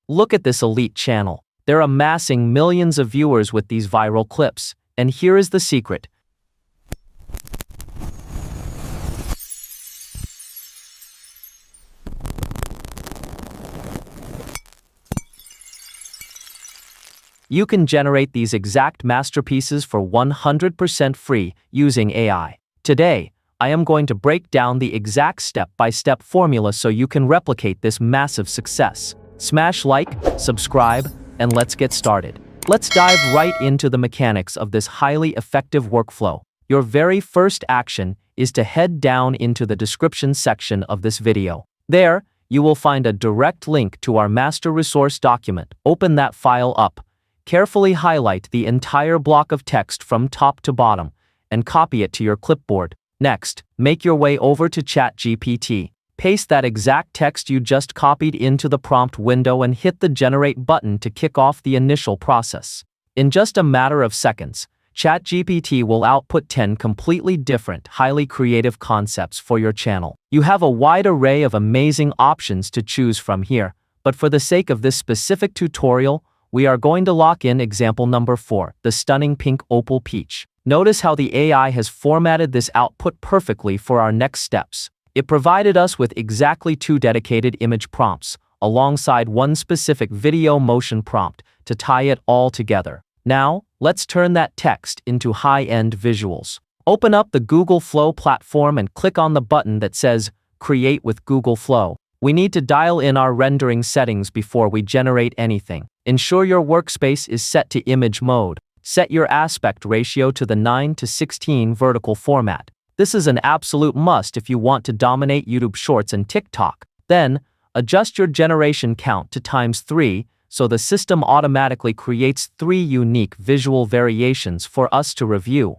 Look at this elite channel. They're amassing millions of viewers with these viral clips. And here is the secret. You can generate these exact masterpieces for 100% free using AI. Today, I am going to break down the exact step-by-step formula so you can replicate this massive success. Smash like, subscribe, and let's get started. Let's dive right into the mechanics of this highly effective workflow. Your very first action is to head down into the description section of this video. There, you will find a direct link to our master resource document. Open that file up. Carefully highlight the entire block of text from top to bottom and copy it to your clipboard. Next, make your way over to ChatGPT. Paste that exact text you just copied into the prompt window and hit the Generate button to kick off the initial process. In just a matter of seconds, ChatGPT will output 10 completely different, highly creative concepts for your channel. You have a wide array of amazing options to choose from here, but for the sake of this specific tutorial, we are going to lock in example number 4, the stunning pink opal peach. Notice how the AI has formatted this output perfectly for our next steps. It provided us with exactly 2 dedicated image prompts, alongside one specific video motion prompt to tie it all together. Now, let's turn that text into high-end visuals. Open up the Google Flow platform and click on the button that says Create with Google Flow. We need to dial in our rendering settings before we generate anything. Ensure your workspace is set to image mode. Set your aspect ratio to the 9:16 vertical format. This is an absolute must if you want to dominate YouTube Shorts and TikTok. Then, adjust your generation count to ×3 so the system automatically creates 3 unique visual variations for us to review.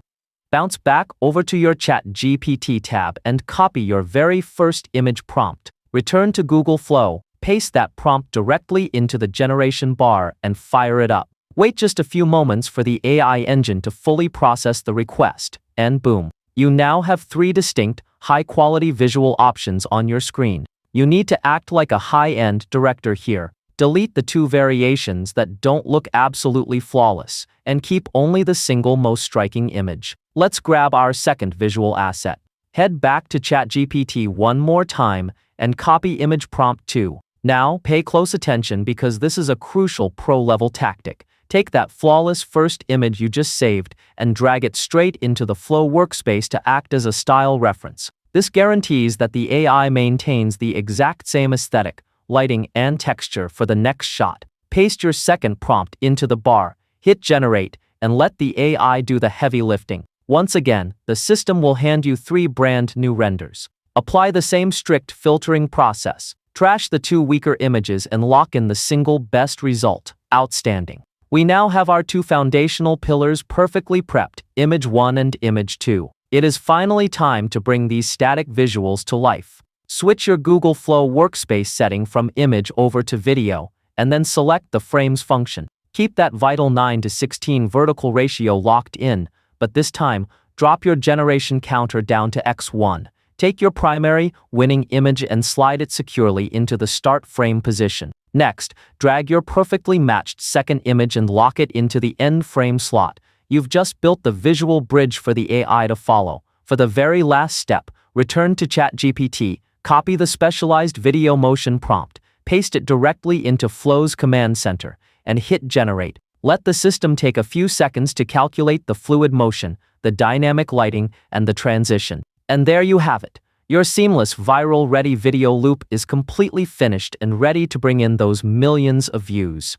Bounce back over to your ChatGPT tab and copy your very first image prompt. Return to Google Flow. Paste that prompt directly into the generation bar and fire it up. Wait just a few moments for the AI engine to fully process the request, and boom. You now have 3 distinct, high-quality visual options on your screen. You need to act like a high-end director here. Delete the 2 variations that don't look absolutely flawless, and keep only the single most striking image. Let's grab our second visual asset. Head back to ChatGPT one more time and copy image prompt 2. Now, pay close attention because this is a crucial pro-level tactic. Take that flawless first image you just saved and drag it straight into the Flow workspace to act as a style reference. This guarantees that the AI maintains the exact same aesthetic, lighting, and texture for the next shot. Paste your second prompt into the bar, hit Generate, and let the AI do the heavy lifting. Once again, the system will hand you 3 brand new renders. Apply the same strict filtering process. Trash the 2 weaker images and lock in the single best result. Outstanding. We now have our 2 foundational pillars perfectly prepped, image 1 and image 2. It is finally time to bring these static visuals to life. Switch your Google Flow workspace setting from image over to video, and then select the frames function. Keep that vital 9:16 vertical ratio locked in, but this time, drop your generation counter down to x1. Take your primary, winning image and slide it securely into the start frame position. Next, drag your perfectly matched second image and lock it into the end frame slot. You've just built the visual bridge for the AI to follow. For the very last step, return to ChatGPT, copy the specialized video motion prompt, paste it directly into Flow's command center, and hit Generate. Let the system take a few seconds to calculate the fluid motion, the dynamic lighting, and the transition. And there you have it. Your seamless viral-ready video loop is completely finished and ready to bring in those millions of views.